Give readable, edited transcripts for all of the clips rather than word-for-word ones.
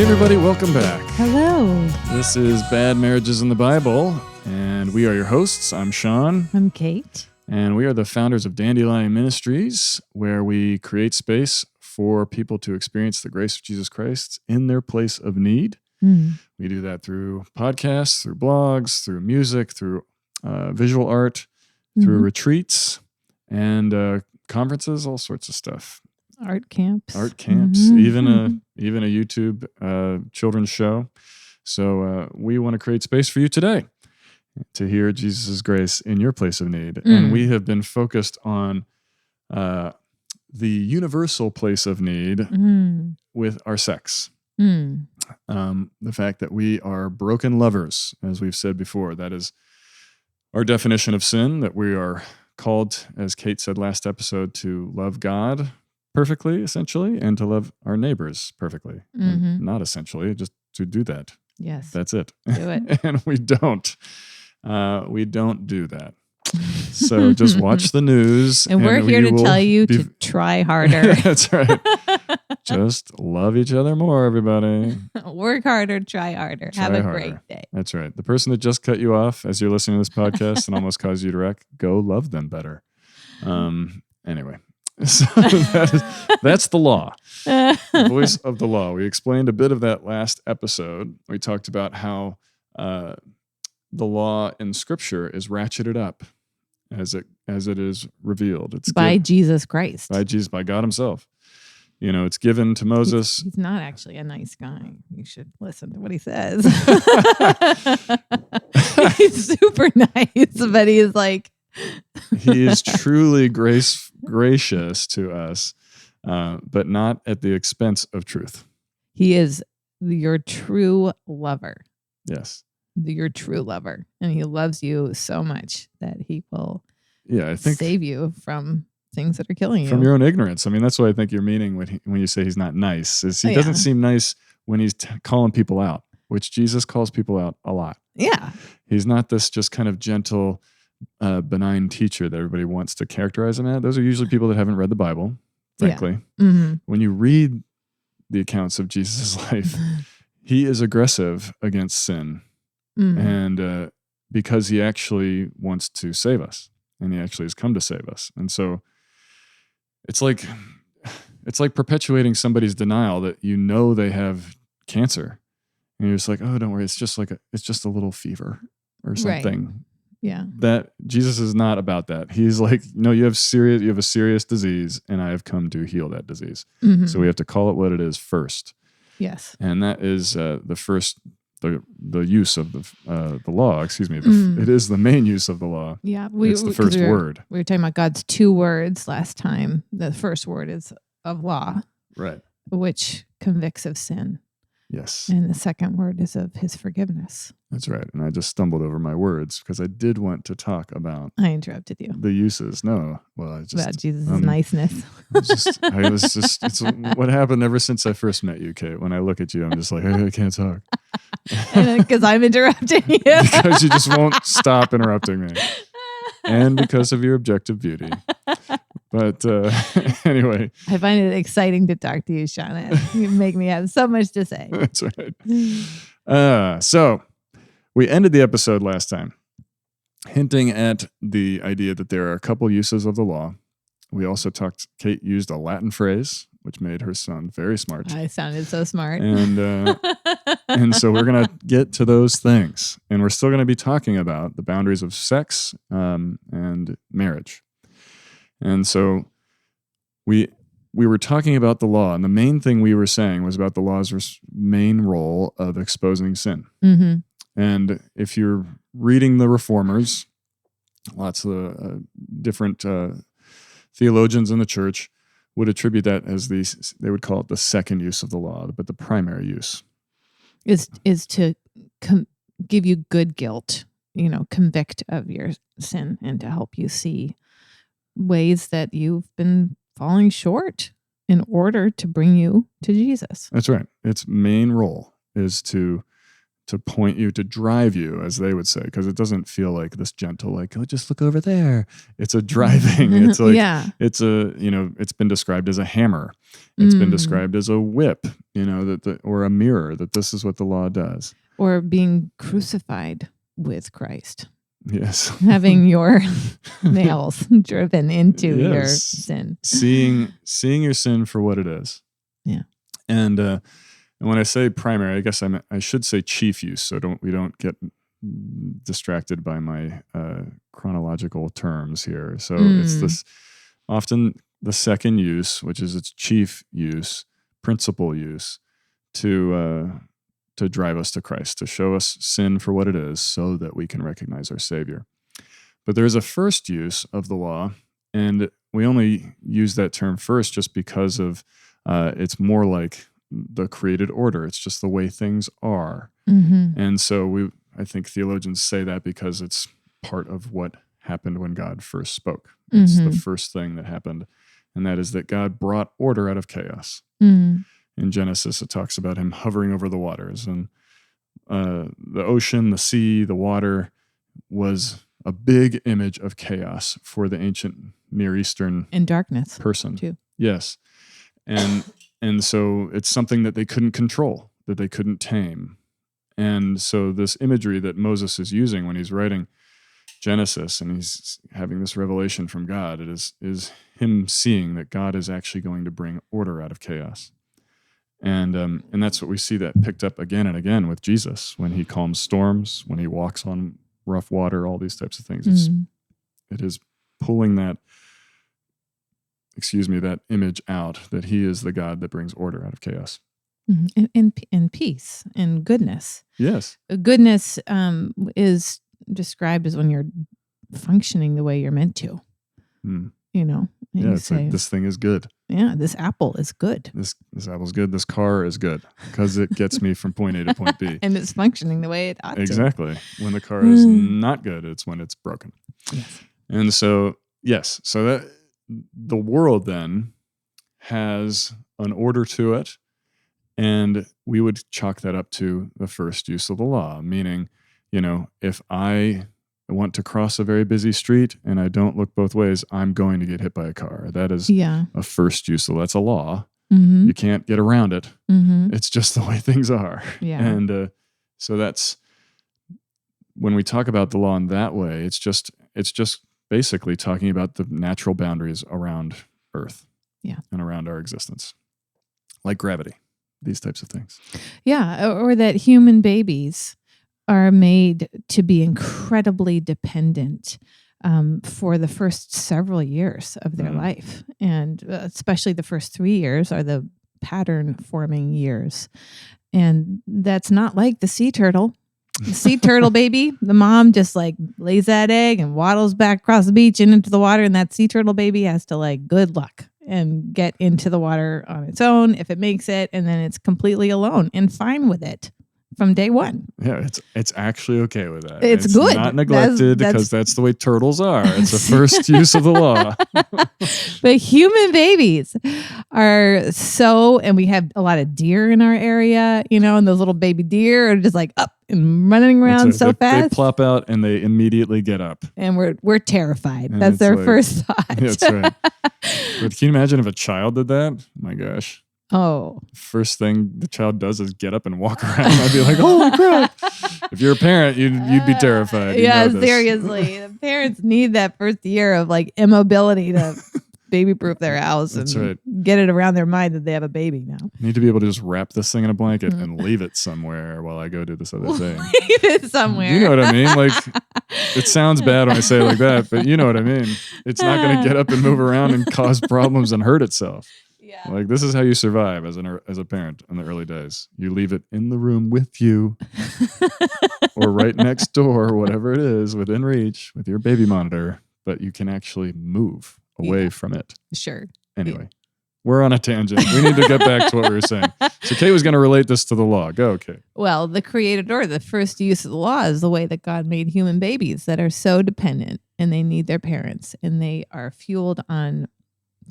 everybody, welcome back. Hello. This is Bad Marriages in the Bible, and we are your hosts. I'm Sean. I'm Kate. And we are the founders of Dandelion Ministries, where we create space for people to experience the grace of Jesus Christ in their place of need. We do that through podcasts, through blogs, through music, through visual art, through retreats, and conferences, all sorts of stuff. Art camps, even a YouTube children's show. So we want to create space for you today to hear Jesus' grace in your place of need. And we have been focused on the universal place of need with our sex. The fact that we are broken lovers, as we've said before. That is our definition of sin, that we are called, as Kate said last episode, to love God perfectly, essentially, and to love our neighbors perfectly. And not essentially, just to do that. Yes. That's it. Do it. And we don't. We don't do that. So just watch the news. And we're here to tell you to try harder. That's right. Just love each other more, everybody. Work harder, try harder. Have a great day. That's right. The person that just cut you off as you're listening to this podcast and almost caused you to wreck, go love them better. Anyway. So that's the law. The voice of the law. We explained a bit of that last episode. We talked about how the law in Scripture is ratcheted up as it is revealed. It's by Jesus Christ. By God Himself. You know, it's given to Moses. He's not actually a nice guy. You should listen to what he says. He's super nice, but he's like... He is truly gracious to us, but not at the expense of truth. He is your true lover. Yes. Your true lover. And he loves you so much that he will save you from things that are killing you. From your own ignorance. I mean, that's what I think you're meaning when you say he's not nice. Is he doesn't seem nice when he's calling people out, which Jesus calls people out a lot. Yeah. He's not this just kind of gentle... benign teacher that everybody wants to characterize him as. Those are usually people that haven't read the Bible, frankly. Yeah. When you read the accounts of Jesus' life, he is aggressive against sin. And because he actually wants to save us, and he actually has come to save us. And so it's like perpetuating somebody's denial that you know they have cancer. And you're just like, oh, don't worry, it's just a little fever or something. Right. Yeah. That Jesus is not about that. He's like, no, you have a serious disease, and I have come to heal that disease. So we have to call it what it is first. Yes. And that is the use of the law. Excuse me. It is the main use of the law. Yeah. It's the first word. We were talking about God's two words last time. The first word is of law, right, which convicts of sin. Yes. And the second word is of his forgiveness. That's right. And I just stumbled over my words because I did want to talk about... I interrupted you. The uses. No. Well, I just... About Jesus' niceness. It's what happened ever since I first met you, Kate. When I look at you, I'm just like, I can't talk. Because I'm interrupting you. Because you just won't stop interrupting me. And because of your objective beauty. But anyway. I find it exciting to talk to you, Shauna. You make me have so much to say. That's right. So we ended the episode last time hinting at the idea that there are a couple uses of the law. We also Kate used a Latin phrase, which made her sound very smart. I sounded so smart. And so we're going to get to those things. And we're still going to be talking about the boundaries of sex and marriage. And so we were talking about the law, and the main thing we were saying was about the law's main role of exposing sin. And if you're reading the Reformers, lots of different theologians in the church would attribute that as they would call it the second use of the law, but the primary use is to give you good guilt, convict of your sin, and to help you see ways that you've been falling short in order to bring you to Jesus. That's right. Its main role is to to point you, to drive you, as they would say, because it doesn't feel like this gentle, like, oh, just look over there. It's a driving. It's like, it's a, it's been described as a hammer. It's been described as a whip, or a mirror, that this is what the law does. Or being crucified with Christ. Yes. Having your nails driven into your sin. Seeing your sin for what it is. Yeah. And when I say primary, I guess I should say chief use, so we don't get distracted by my chronological terms here. So it's this often the second use, which is its chief use, principal use, to drive us to Christ, to show us sin for what it is, so that we can recognize our Savior. But there's a first use of the law, and we only use that term first just because of it's more like the created order. It's just the way things are. Mm-hmm. And so I think theologians say that because it's part of what happened when God first spoke. It's the first thing that happened, and that is that God brought order out of chaos. Mm. In Genesis, it talks about him hovering over the waters, and the ocean, the sea, the water was a big image of chaos for the ancient Near Eastern and darkness person too. Yes. And so it's something that they couldn't control, that they couldn't tame. And so this imagery that Moses is using when he's writing Genesis and he's having this revelation from God, it is him seeing that God is actually going to bring order out of chaos. And that's what we see that picked up again and again with Jesus when he calms storms, when he walks on rough water, all these types of things. It is pulling that image out, that he is the God that brings order out of chaos. And peace and goodness. Yes. Goodness is described as when you're functioning the way you're meant to. It's say, like, this thing is good. Yeah, this apple is good. This apple's good. This car is good because it gets me from point A to point B. And it's functioning the way it ought to. Exactly. When the car is not good, it's when it's broken. Yes. And so, so that the world then has an order to it, and we would chalk that up to the first use of the law, meaning, if I want to cross a very busy street and I don't look both ways, I'm going to get hit by a car. That is a first use. So that's a law. You can't get around it. It's just the way things are. Yeah. And so that's when we talk about the law in that way, it's just basically talking about the natural boundaries around Earth and around our existence, like gravity, these types of things. Yeah, or that human babies are made to be incredibly dependent for the first several years of their life. And especially the first 3 years are the pattern-forming years. And that's not like the sea turtle. The sea turtle baby, the mom just like lays that egg and waddles back across the beach and into the water, and that sea turtle baby has to like good luck and get into the water on its own if it makes it, and then it's completely alone and fine with it from day one. Yeah, it's actually okay with that. It's good. Not neglected because that's the way turtles are. It's the first use of the law. But human babies are and we have a lot of deer in our area, and those little baby deer are just like up and running around so fast. They plop out and they immediately get up. And we're terrified. And that's their first thought. That's right. But can you imagine if a child did that? Oh my gosh. Oh. First thing the child does is get up and walk around. I'd be like, holy crap. If you're a parent, you'd be terrified. Yeah, seriously. The parents need that first year of like immobility to baby-proof their house and get it around their mind that they have a baby now. Need to be able to just wrap this thing in a blanket and leave it somewhere while I go do this other thing. Leave it somewhere. You know what I mean? Like, it sounds bad when I say it like that, but you know what I mean. It's not going to get up and move around and cause problems and hurt itself. Yeah. Like, this is how you survive as a parent in the early days. You leave it in the room with you or right next door, whatever it is, within reach with your baby monitor, but you can actually move away from it. Sure. Anyway, we're on a tangent. We need to get back to what we were saying. So Kate was going to relate this to the law. Go, Kate. Well, the created order, the first use of the law is the way that God made human babies that are so dependent and they need their parents and they are fueled on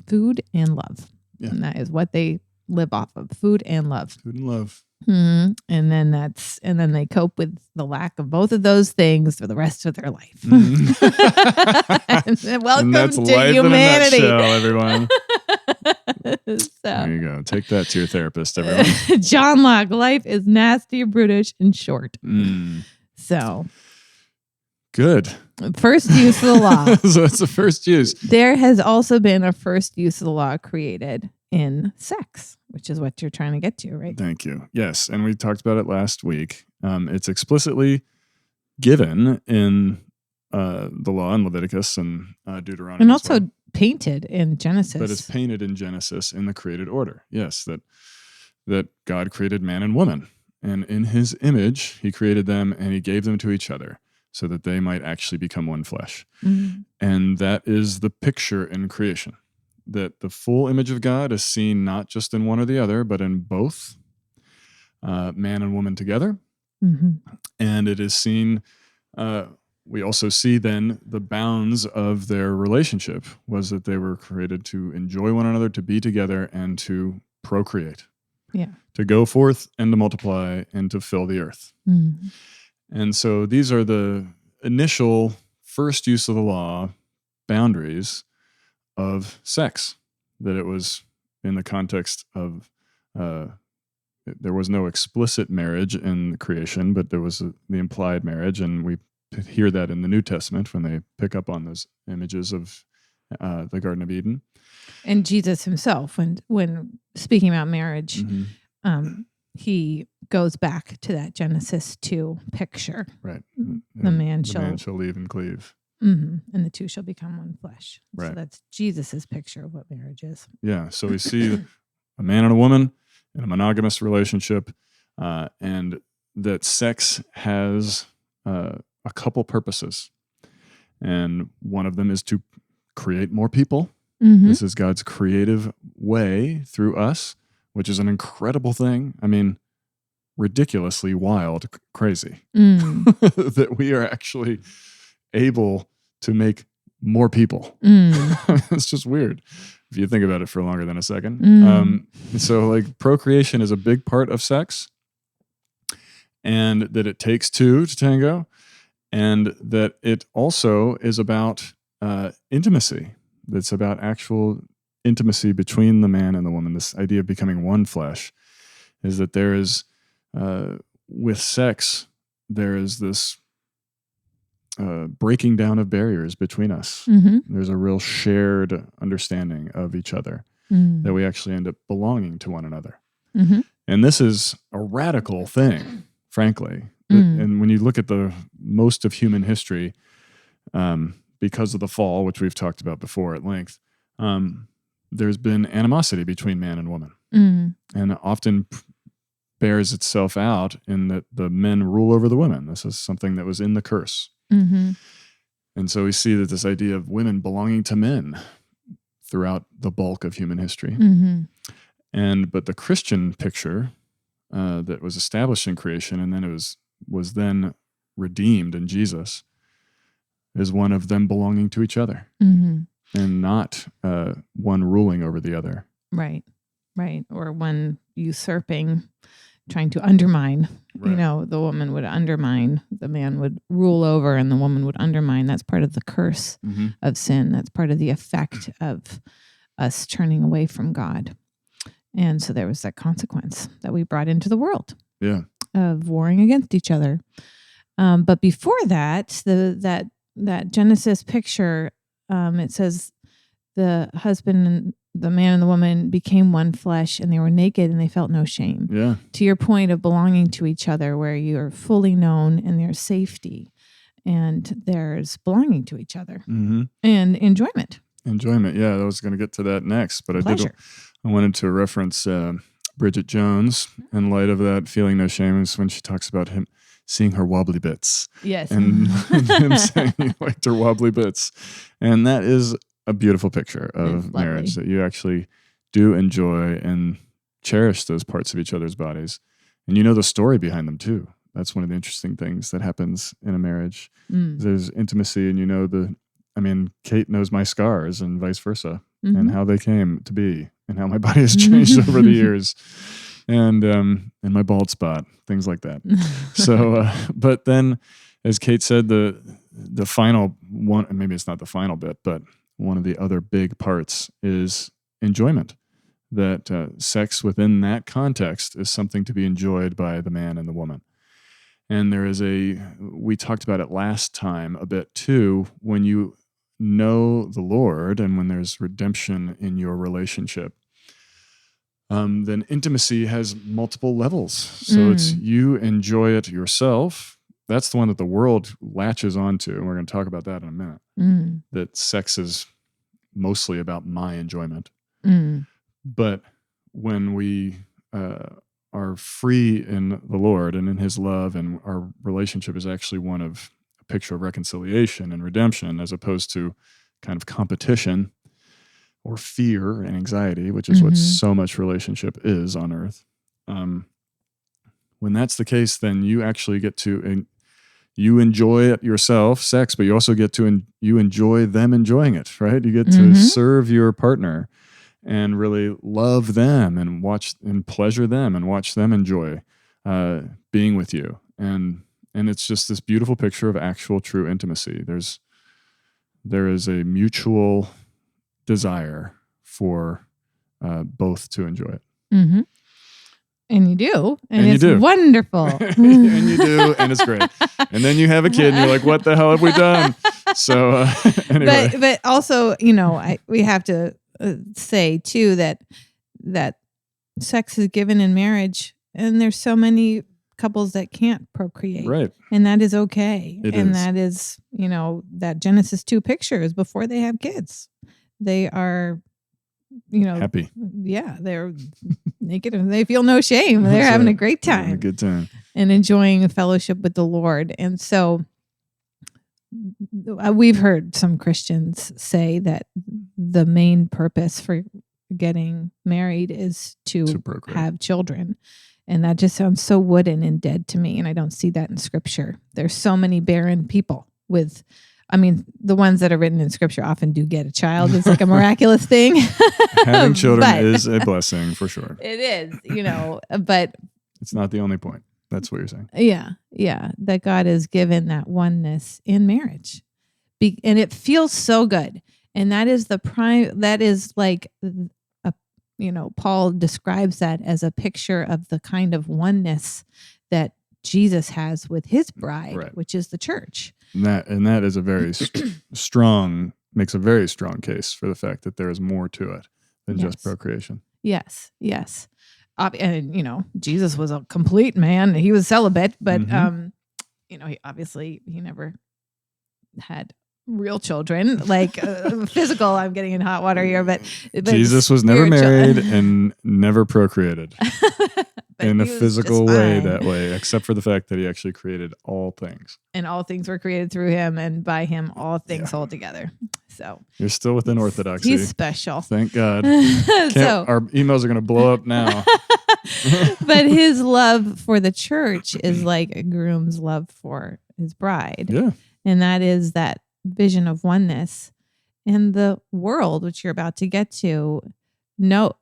food and love. Yeah. And that is what they live off of, food and love. Food and love. And then they cope with the lack of both of those things for the rest of their life. And welcome And that's to life humanity, in a nutshell, everyone. So, there you go. Take that to your therapist, everyone. John Locke, life is nasty, brutish, and short. So good. First use of the law. So that's the first use. There has also been a first use of the law created in sex, which is what you're trying to get to, right? Thank you. Yes. And we talked about it last week. It's explicitly given in the law in Leviticus and Deuteronomy. And also painted in Genesis. But it's painted in Genesis in the created order. Yes, that God created man and woman. And in his image, he created them and he gave them to each other so that they might actually become one flesh. And that is the picture in creation. That the full image of God is seen not just in one or the other, but in both man and woman together. And it is seen, we also see then the bounds of their relationship was that they were created to enjoy one another, to be together, and to procreate. Yeah. To go forth and to multiply and to fill the earth. And so these are the initial first use of the law boundaries of sex, that it was in the context of, there was no explicit marriage in the creation, but there was the implied marriage. And we hear that in the New Testament when they pick up on those images of the Garden of Eden. And Jesus himself, when speaking about marriage, he goes back to that Genesis 2 picture. Right. The man shall leave and cleave. And the two shall become one flesh. Right. So that's Jesus's picture of what marriage is. Yeah. So we see a man and a woman in a monogamous relationship, and that sex has a couple purposes. And one of them is to create more people. This is God's creative way through us, which is an incredible thing. I mean, ridiculously wild, crazy, that we are actually able to make more people. It's just weird if you think about it for longer than a second. So like procreation is a big part of sex, and that it takes two to tango, and that it also is about intimacy. That's about actual intimacy between the man and the woman. This idea of becoming one flesh is that there is, with sex, there is this breaking down of barriers between us. There's a real shared understanding of each other, that we actually end up belonging to one another. And this is a radical thing, frankly. And when you look at the most of human history, because of the fall, which we've talked about before at length, there's been animosity between man and woman, and often bears itself out in that the men rule over the women. This is something that was in the curse. And so we see that this idea of women belonging to men throughout the bulk of human history. But the Christian picture that was established in creation, and then it was then redeemed in Jesus, is one of them belonging to each other, and not one ruling over the other. Right. Or one usurping, trying to undermine. Right. The woman would undermine, the man would rule over, and the woman would undermine. That's part of the curse of sin. That's part of the effect of us turning away from God. And so there was that consequence that we brought into the world. Yeah. Of warring against each other. But before that, that Genesis picture, it says the husband and the man and the woman became one flesh, and they were naked and they felt no shame. Yeah. To your point of belonging to each other, where you're fully known and there's safety and there's belonging to each other and enjoyment. Yeah, I was going to get to that next, but Pleasure. I wanted to reference Bridget Jones in light of that feeling no shame, is when she talks about him seeing her wobbly bits. Yes. And him saying he liked her wobbly bits. And that is a beautiful picture of marriage, that you actually do enjoy and cherish those parts of each other's bodies. And you know the story behind them too. That's one of the interesting things that happens in a marriage. There's intimacy, and Kate knows my scars and vice versa, and how they came to be and how my body has changed over the years. and my bald spot, things like that. So, but then, as Kate said, the final one, and maybe it's not the final bit, but one of the other big parts is enjoyment. That sex within that context is something to be enjoyed by the man and the woman. And we talked about it last time a bit too, when you know the Lord and when there's redemption in your relationship, then intimacy has multiple levels. So it's you enjoy it yourself. That's the one that the world latches onto. And we're going to talk about that in a minute. That sex is mostly about my enjoyment. But when we are free in the Lord and in his love, and our relationship is actually one of a picture of reconciliation and redemption, as opposed to kind of competition or fear and anxiety, which is what so much relationship is on earth. When that's the case, then you actually get to, you enjoy it yourself, sex, but you also get to, you enjoy them enjoying it, right? You get to serve your partner and really love them and watch and pleasure them and watch them enjoy being with you. And it's just this beautiful picture of actual true intimacy. There is a mutual desire for both to enjoy it. And you do. And you it's do. Wonderful. And you do. And it's great. And then you have a kid and you're like, what the hell have we done? So anyway. But also, we have to say too that sex is given in marriage, and there's so many couples that can't procreate, right? And that is okay. That is, that Genesis 2 picture is before they have kids. They are, happy. Yeah, they're naked and they feel no shame. They're having a great time, having a good time, and enjoying a fellowship with the Lord. And so we've heard some Christians say that the main purpose for getting married is to have children. And that just sounds so wooden and dead to me. And I don't see that in scripture. There's so many barren people the ones that are written in scripture often do get a child. It's like a miraculous thing. Having children is a blessing for sure. It is, but it's not the only point. That's what you're saying. Yeah. That God has given that oneness in marriage. And it feels so good. And that is that is like, Paul describes that as a picture of the kind of oneness that Jesus has with his bride, which is the church. And that is a very strong, makes a very strong case for the fact that there is more to it than just procreation. Yes. And, Jesus was a complete man. He was celibate, but, he never had real children, like physical. I'm getting in hot water here, but Jesus was never married and never procreated in a physical way that way, except for the fact that he actually created all things. And all things were created through him, and by him all things hold together. So you're still within orthodoxy. He's special. Thank God. Our emails are going to blow up now. But his love for the church is like a groom's love for his bride. Yeah. And that is that vision of oneness. And the world, which you're about to get to, knows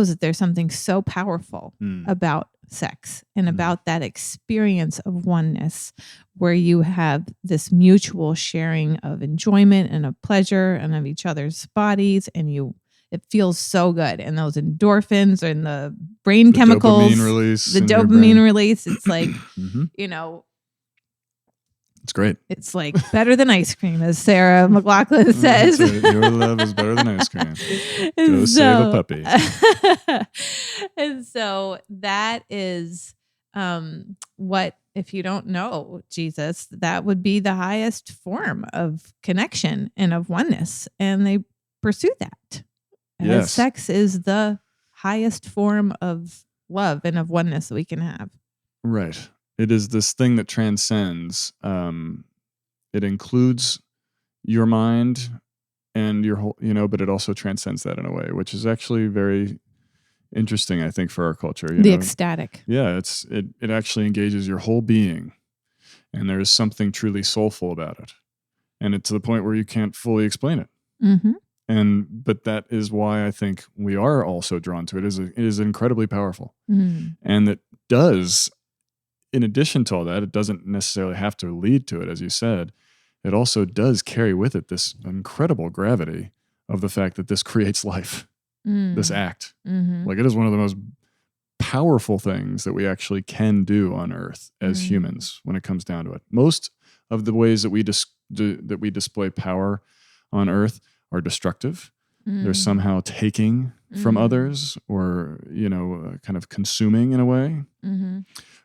that there's something so powerful about sex and about that experience of oneness, where you have this mutual sharing of enjoyment and of pleasure and of each other's bodies, and it feels so good. And those endorphins and the brain chemicals, the dopamine release, it's like, it's great. It's like better than ice cream, as Sarah McLachlan says. Your love is better than ice cream. Go save a puppy. And so that is what, if you don't know Jesus, that would be the highest form of connection and of oneness. And they pursue that. Yes. Sex is the highest form of love and of oneness that we can have. Right. It is this thing that transcends. It includes your mind and your whole, but it also transcends that in a way, which is actually very interesting, I think, for our culture. The ecstatic. Yeah, it actually engages your whole being, and there is something truly soulful about it, and it's to the point where you can't fully explain it. But that is why I think we are also drawn to it. It is incredibly powerful. And that does, in addition to all that, it doesn't necessarily have to lead to it, as you said. It also does carry with it this incredible gravity of the fact that this creates life, this act. Like, it is one of the most powerful things that we actually can do on earth as humans when it comes down to it. Most of the ways that we display power on earth are destructive. They're somehow taking from others, or kind of consuming in a way.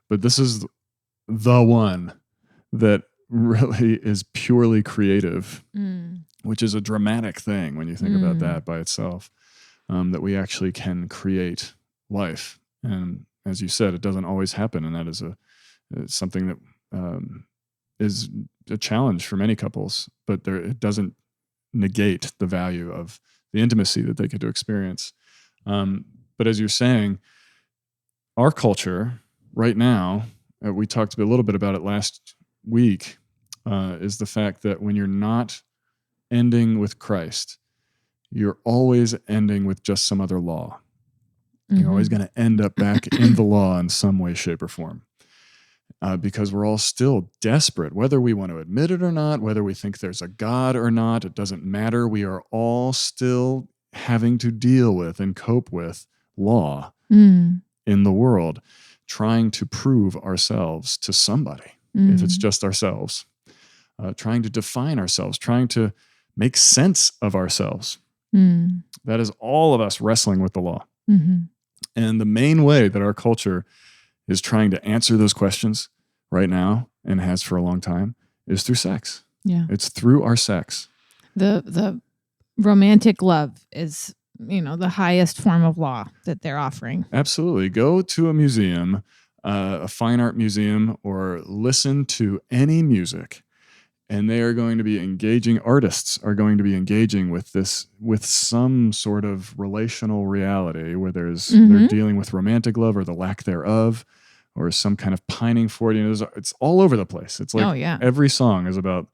But this is the one that really is purely creative, which is a dramatic thing when you think about that by itself, that we actually can create life. And as you said, it doesn't always happen, and that is it's something that is a challenge for many couples, but it doesn't negate the value of the intimacy that they get to experience. But as you're saying, our culture right now, we talked a little bit about it last week, is the fact that when you're not ending with Christ, you're always ending with just some other law. You're always going to end up back in the law in some way, shape, or form. Because we're all still desperate, whether we want to admit it or not, whether we think there's a God or not, it doesn't matter. We are all still having to deal with and cope with law in the world, trying to prove ourselves to somebody, if it's just ourselves, trying to define ourselves, trying to make sense of ourselves. That is all of us wrestling with the law. And the main way that our culture is trying to answer those questions right now, and has for a long time, is through sex. Yeah. It's through our sex. The romantic love is, the highest form of law that they're offering. Absolutely. Go to a museum, a fine art museum, or listen to any music, and they are going to be engaging, artists are going to be engaging with this, with some sort of relational reality where they're dealing with romantic love or the lack thereof, or some kind of pining for it. It's all over the place. It's like every song is about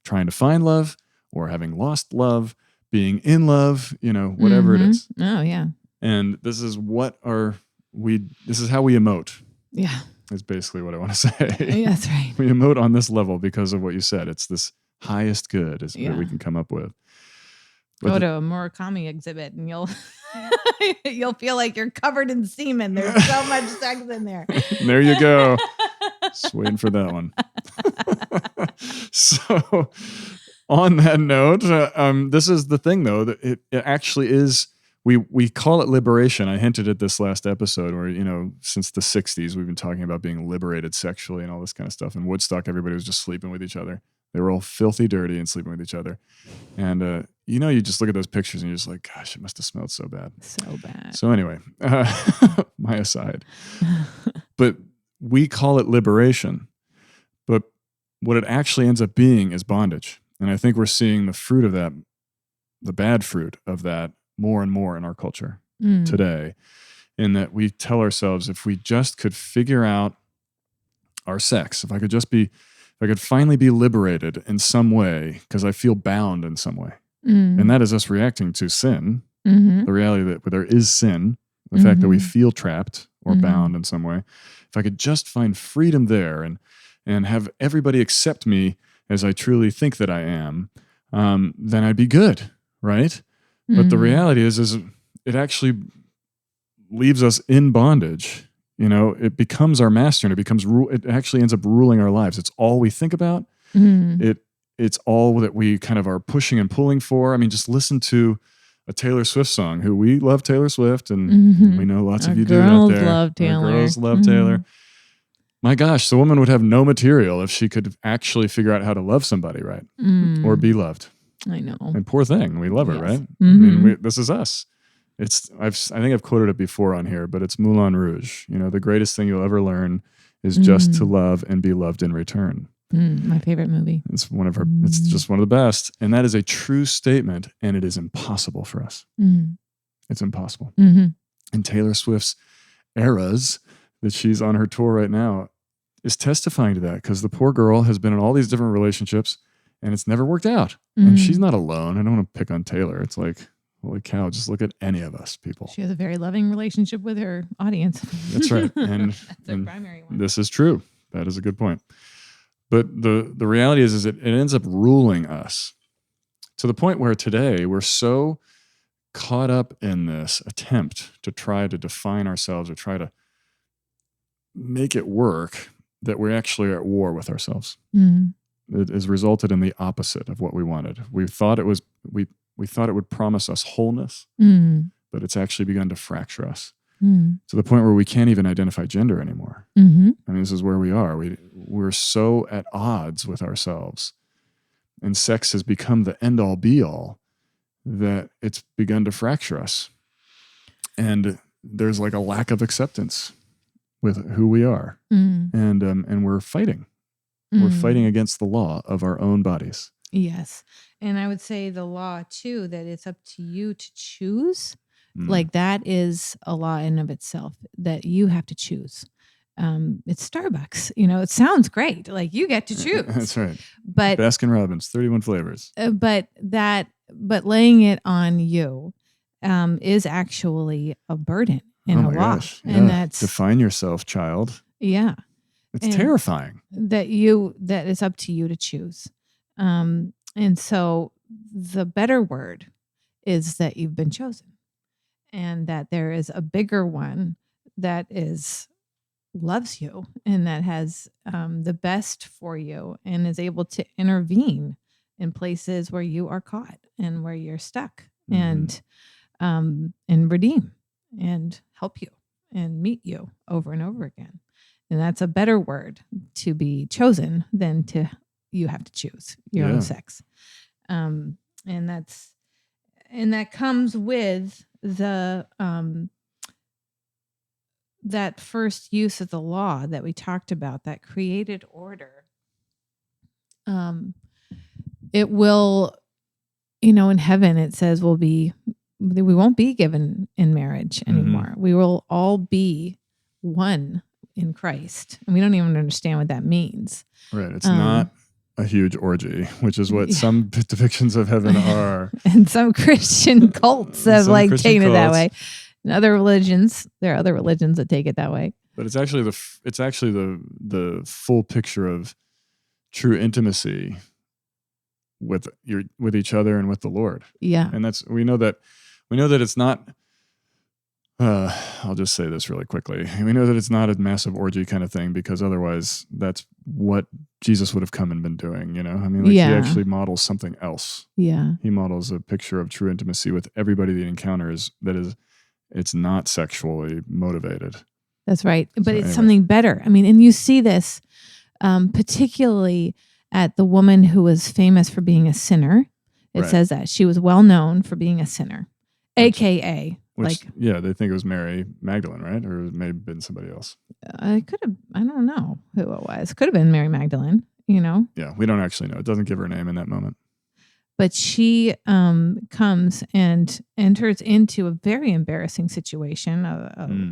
trying to find love or having lost love, being in love, whatever it is. Oh, yeah. And this is this is how we emote. Yeah. Is basically what I want to say. Yeah, that's right. We emote on this level because of what you said. It's this highest good that we can come up with. Go to a Murakami exhibit and you'll feel like you're covered in semen. There's so much sex in there. There you go. Just waiting for that one. So on that note, this is the thing, though, that it actually is. We call it liberation. I hinted at this last episode where, since the 60s, we've been talking about being liberated sexually and all this kind of stuff. In Woodstock, everybody was just sleeping with each other. They were all filthy dirty and sleeping with each other. And, you just look at those pictures and you're just like, gosh, it must have smelled so bad. So bad. So anyway, my aside. But we call it liberation. But what it actually ends up being is bondage. And I think we're seeing the fruit of that, the bad fruit of that, more and more in our culture today, in that we tell ourselves, if we just could figure out our sex, if I could finally be liberated in some way, because I feel bound in some way. And that is us reacting to sin, the reality that there is sin, the fact that we feel trapped or bound in some way. If I could just find freedom there and have everybody accept me as I truly think that I am, then I'd be good, right? But the reality is it actually leaves us in bondage. It becomes our master, and it actually ends up ruling our lives. It's all we think about. It's all that we kind of are pushing and pulling for. I mean, just listen to a Taylor Swift song, who we love Taylor Swift, and we know lots of you do out there. Love Taylor. Our girls love Taylor. My gosh, the woman would have no material if she could actually figure out how to love somebody right, or be loved. I know. And poor thing, we love her, right? I mean, this is us. I think I've quoted it before on here, but it's Moulin Rouge. The greatest thing you'll ever learn is just to love and be loved in return. My favorite movie. It's one of her. It's just one of the best, and that is a true statement. And it is impossible for us. It's impossible. And Taylor Swift's eras that she's on her tour right now is testifying to that, because the poor girl has been in all these different relationships, and it's never worked out. And she's not alone. I don't want to pick on Taylor. It's like, holy cow, just look at any of us people. She has a very loving relationship with her audience. That's right. And, That's the primary one. This is true. That is a good point. But the reality is it ends up ruling us to the point where today we're so caught up in this attempt to try to define ourselves or try to make it work that we're actually at war with ourselves. It has resulted in the opposite of what we wanted. We thought it would promise us wholeness, but it's actually begun to fracture us to the point where we can't even identify gender anymore. I mean, this is where we are. We're so at odds with ourselves, and sex has become the end-all be-all that it's begun to fracture us. And there's like a lack of acceptance with who we are, and we're fighting. We're fighting against the law of our own bodies. Yes. And I would say the law too, that it's up to you to choose. Like that is a law in of itself that you have to choose. It's Starbucks, it sounds great. Like you get to choose. That's right. But Baskin Robbins, 31 flavors. But laying it on you is actually a burden and a law. Gosh. Yeah. And that's define yourself, child. Yeah. It's terrifying. That it's up to you to choose. And so the better word is that you've been chosen, and that there is a bigger one that loves you and that has the best for you and is able to intervene in places where you are caught and where you're stuck, and redeem and help you and meet you over and over again. And that's a better word to be chosen than to you have to choose your own sex. And that comes with the that first use of the law that we talked about, that created order. It will, in heaven it says we won't be given in marriage anymore. We will all be one in Christ. And we don't even understand what that means. Right. It's not a huge orgy, which is what some depictions of heaven are. And some Christian cults have taken it that way. In other religions, there are other religions that take it that way. But it's actually the full picture of true intimacy with each other and with the Lord. Yeah. And we know that it's not I'll just say this really quickly. We know that it's not a massive orgy kind of thing, because otherwise that's what Jesus would have come and been doing, he actually models something else. Yeah. He models a picture of true intimacy with everybody that he encounters it's not sexually motivated. That's right. But it's something better. I mean, and you see this particularly at the woman who was famous for being a sinner. It says that she was well known for being a sinner, AKA. They think it was Mary Magdalene, right? Or it may have been somebody else. It could have, I don't know who it was. Could have been Mary Magdalene, Yeah, we don't actually know. It doesn't give her name in that moment. But she comes and enters into a very embarrassing situation. A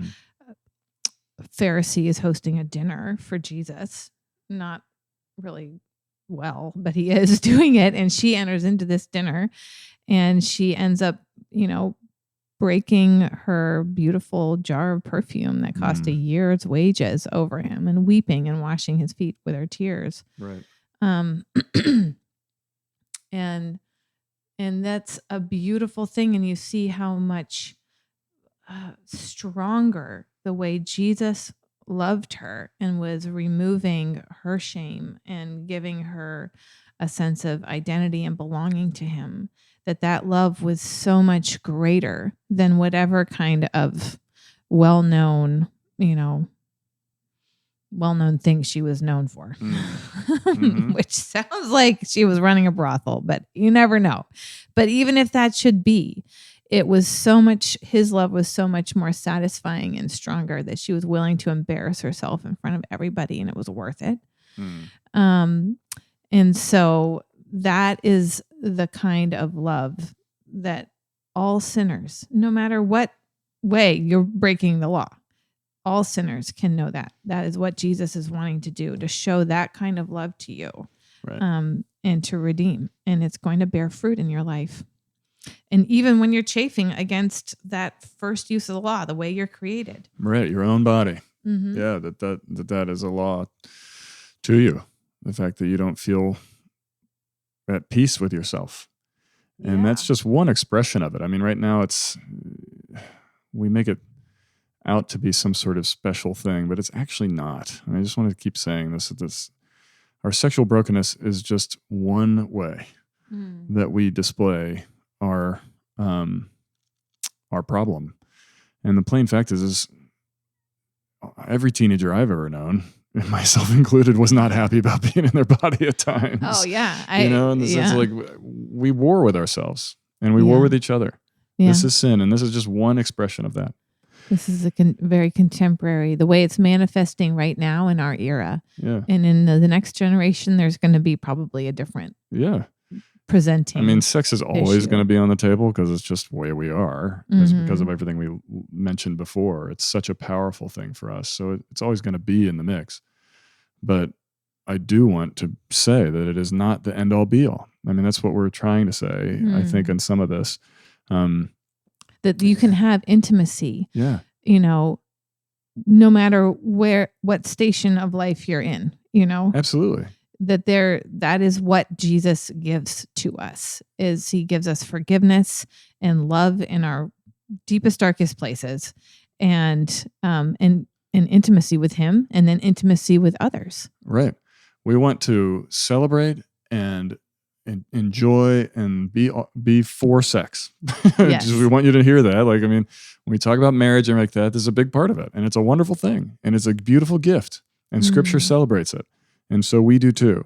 Pharisee is hosting a dinner for Jesus. Not really well, but he is doing it. And she enters into this dinner, and she ends up, breaking her beautiful jar of perfume that cost a year's wages over him, and weeping and washing his feet with her tears. Right. And that's a beautiful thing. And you see how much stronger the way Jesus loved her and was removing her shame and giving her a sense of identity and belonging to him, that love was so much greater than whatever kind of well-known thing she was known for, which sounds like she was running a brothel, but you never know. But even if that should be, his love was so much more satisfying and stronger that she was willing to embarrass herself in front of everybody, and it was worth it. And so that is the kind of love that all sinners, no matter what way you're breaking the law, all sinners can know that. That is what Jesus is wanting to do, to show that kind of love to you. Right. and to redeem, and it's going to bear fruit in your life. And even when you're chafing against that first use of the law, the way you're created. Right, your own body. Mm-hmm. Yeah, that is a law to you. The fact that you don't feel at peace with yourself. And that's just one expression of it. I mean, right now we make it out to be some sort of special thing, but it's actually not. And I just want to keep saying this. Our sexual brokenness is just one way that we display our problem. And the plain fact is every teenager I've ever known, and myself included, was not happy about being in their body at times. Oh yeah. In the sense like we war with ourselves and we war with each other. Yeah. This is sin, and this is just one expression of that. This is very contemporary, the way it's manifesting right now in our era. Yeah. And in the next generation, there's going to be probably a different presenting. I mean, sex is always going to be on the table because it's just the way we are. It's because of everything we mentioned before. It's such a powerful thing for us. So it's always going to be in the mix. But I do want to say that it is not the end all be all. I mean, that's what we're trying to say, I think, in some of this. That you can have intimacy, no matter what station of life you're in, Absolutely. That is what Jesus gives to us, is he gives us forgiveness and love in our deepest, darkest places, and intimacy with him, and then intimacy with others. Right. We want to celebrate and enjoy and be for sex. Yes. We want you to hear that. Like, I mean, when we talk about marriage and like that, this is a big part of it. And it's a wonderful thing. And it's a beautiful gift. And Scripture celebrates it. And so we do too.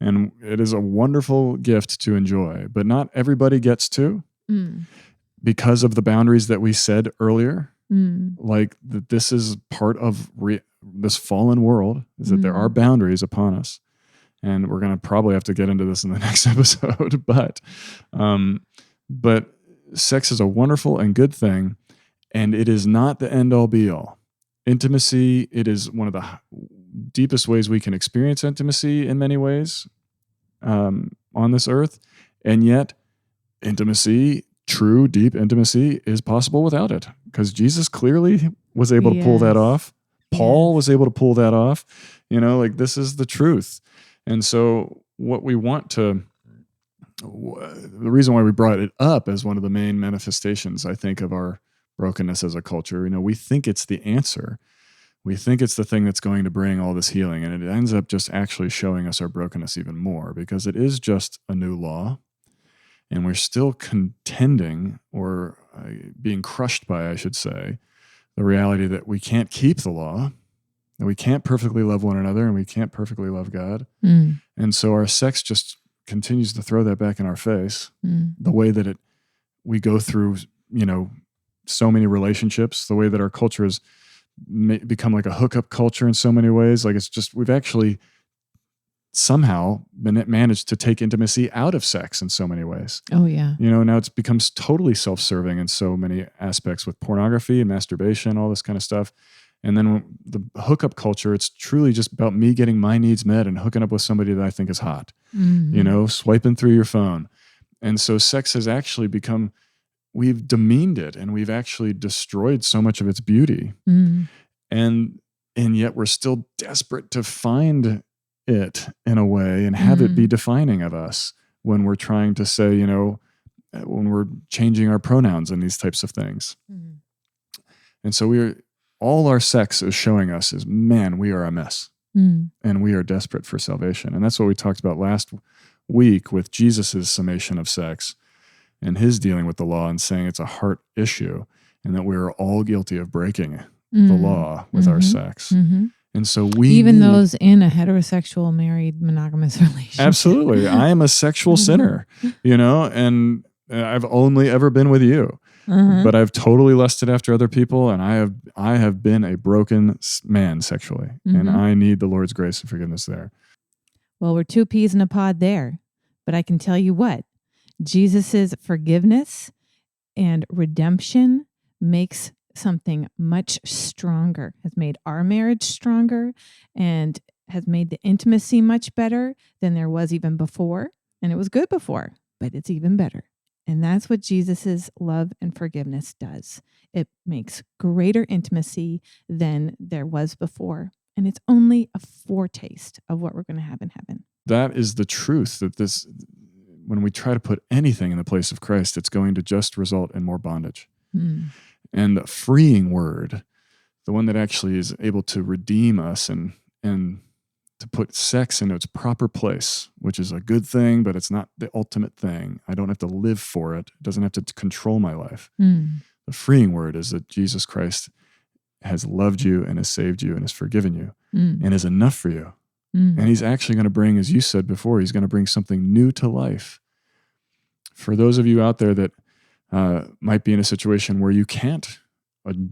And it is a wonderful gift to enjoy. But not everybody gets to because of the boundaries that we said earlier. Like that this is part of this fallen world, is that there are boundaries upon us. And we're going to probably have to get into this in the next episode, but sex is a wonderful and good thing, and it is not the end all be all. Intimacy, it is one of the deepest ways we can experience intimacy in many ways on this earth, and yet intimacy, true, deep intimacy, is possible without it, because Jesus clearly was able to pull that off. Paul was able to pull that off. Like this is the truth. And so what we want to, the reason why we brought it up as one of the main manifestations, I think, of our brokenness as a culture, we think it's the answer. We think it's the thing that's going to bring all this healing. And it ends up just actually showing us our brokenness even more, because it is just a new law. And we're still contending, or being crushed by, I should say, the reality that we can't keep the law, that we can't perfectly love one another, and we can't perfectly love God. And so our sex just continues to throw that back in our face. The way that we go through, so many relationships, the way that our culture has become like a hookup culture in so many ways. Like it's just, we've actually somehow managed to take intimacy out of sex in so many ways. Oh yeah. Now it becomes totally self-serving in so many aspects with pornography and masturbation, all this kind of stuff. And then the hookup culture, it's truly just about me getting my needs met and hooking up with somebody that I think is hot, swiping through your phone. And so sex has actually become, we've demeaned it, and we've actually destroyed so much of its beauty. And yet we're still desperate to find it in a way and have it be defining of us when we're trying to say, when we're changing our pronouns and these types of things. And so all our sex is showing us is, man, we are a mess and we are desperate for salvation. And that's what we talked about last week with Jesus's summation of sex and his dealing with the law and saying it's a heart issue, and that we are all guilty of breaking the law with our sex. And so even those in a heterosexual, married, monogamous relationship. Absolutely. I am a sexual sinner, and I've only ever been with you. But I've totally lusted after other people, and I have been a broken man sexually, and I need the Lord's grace and forgiveness there. Well, we're 2 peas in a pod there, but I can tell you what, Jesus's forgiveness and redemption makes something much stronger, has made our marriage stronger, and has made the intimacy much better than there was even before. And it was good before, but it's even better. And that's what Jesus's love and forgiveness does. It makes greater intimacy than there was before. And it's only a foretaste of what we're going to have in heaven. That is the truth, that this, when we try to put anything in the place of Christ, it's going to just result in more bondage. And the freeing word, the one that actually is able to redeem us and to put sex into its proper place, which is a good thing, but it's not the ultimate thing. I don't have to live for it. It doesn't have to control my life. The freeing word is that Jesus Christ has loved you and has saved you and has forgiven you and is enough for you. And he's actually going to bring, as you said before, he's going to bring something new to life. For those of you out there that might be in a situation where you can't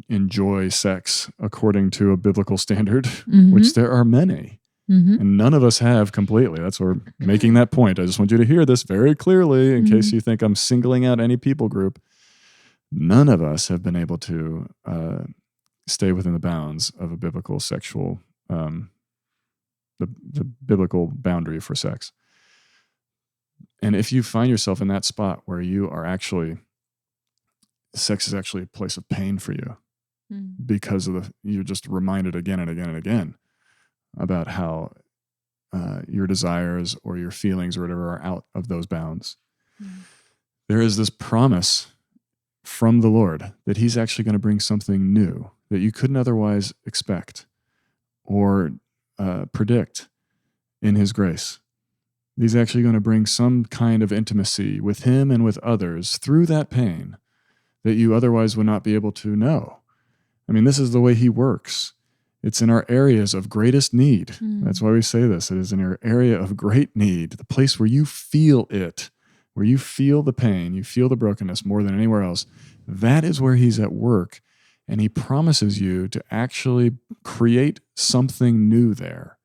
enjoy sex according to a biblical standard, which there are many, and none of us have completely. That's why we're making that point. I just want you to hear this very clearly in case you think I'm singling out any people group. None of us have been able to stay within the bounds of a biblical sexual, the biblical boundary for sex. And if you find yourself in that spot where you are actually, sex is actually a place of pain for you because of you're just reminded again and again and again about how your desires or your feelings or whatever are out of those bounds. There is this promise from the Lord that he's actually going to bring something new that you couldn't otherwise expect or predict in his grace. He's actually going to bring some kind of intimacy with him and with others through that pain that you otherwise would not be able to know. I mean, this is the way he works. It's in our areas of greatest need. That's why we say this. It is in your area of great need, the place where you feel it, where you feel the pain, you feel the brokenness more than anywhere else. That is where he's at work. And he promises you to actually create something new there.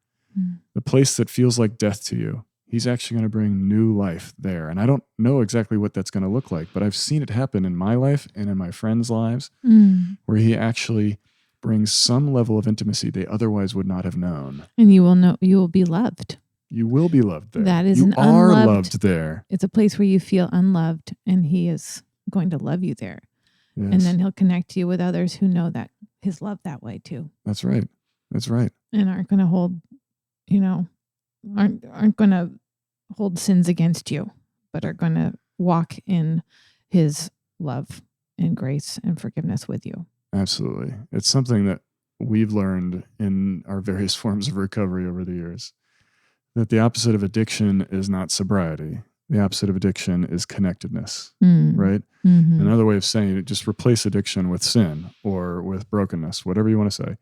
The place that feels like death to you, he's actually going to bring new life there. And I don't know exactly what that's going to look like, but I've seen it happen in my life and in my friends' lives where he actually brings some level of intimacy they otherwise would not have known. And you will know, you will be loved. You will be loved there. That is you an are unloved, loved there. It's a place where you feel unloved, and he is going to love you there. Yes. And then he'll connect you with others who know that his love that way too. That's right. That's right. And aren't going to hold, aren't going to hold sins against you, but are going to walk in his love and grace and forgiveness with you. Absolutely. It's something that we've learned in our various forms of recovery over the years, that the opposite of addiction is not sobriety. The opposite of addiction is connectedness, right? Another way of saying it, just replace addiction with sin or with brokenness, whatever you want to say.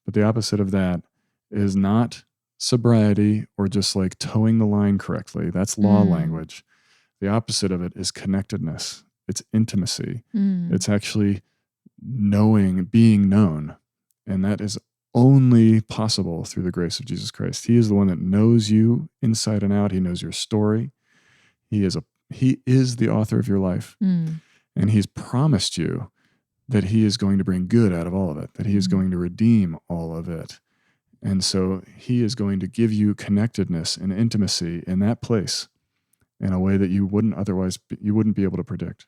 But the opposite of that is not sobriety or just like towing the line correctly. That's law language. The opposite of it is connectedness. It's intimacy. It's actually knowing, being known. And that is only possible through the grace of Jesus Christ. He is the one that knows you inside and out. He knows your story. He is the author of your life. And he's promised you that he is going to bring good out of all of it, that he is going to redeem all of it. And so he is going to give you connectedness and intimacy in that place in a way that you wouldn't be able to predict.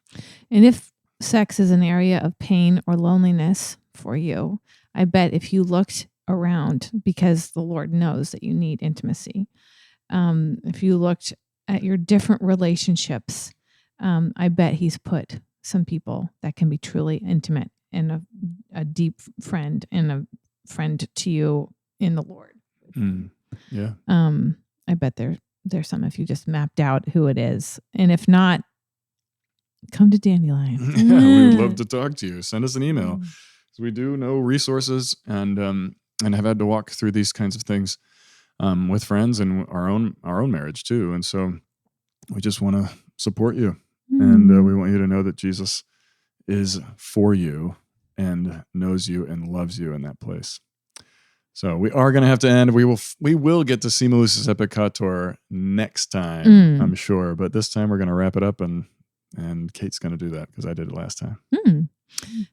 And if sex is an area of pain or loneliness for you, I bet if you looked around, because the Lord knows that you need intimacy, if you looked at your different relationships, I bet he's put some people that can be truly intimate and a deep friend and a friend to you in the Lord. Yeah. I bet there's some if you just mapped out who it is. And if not, come to Dandelion. Yeah, we would love to talk to you. Send us an email. So we do know resources and have had to walk through these kinds of things with friends and our own marriage too. And so we just want to support you. And we want you to know that Jesus is for you and knows you and loves you in that place. So we are going to have to end. We will get to Simulus Epicator next time, I'm sure. But this time we're going to wrap it up, and Kate's going to do that because I did it last time.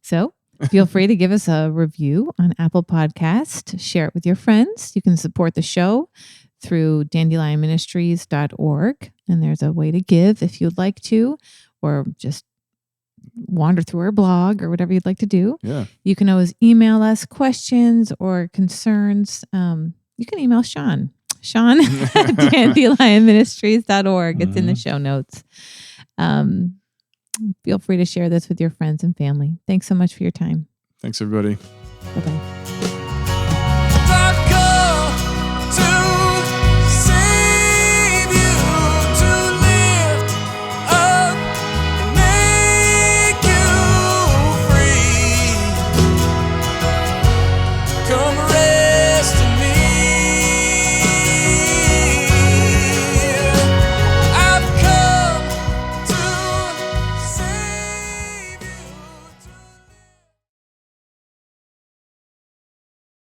So Feel free to give us a review on Apple Podcast. Share it with your friends. You can support the show through dandelionministries.org. And there's a way to give if you'd like to, or just wander through our blog or whatever you'd like to do. Yeah. You can always email us questions or concerns. You can email Sean at dandelionministries.org. It's in the show notes. Feel free to share this with your friends and family. Thanks so much for your time. Thanks, everybody. Bye-bye.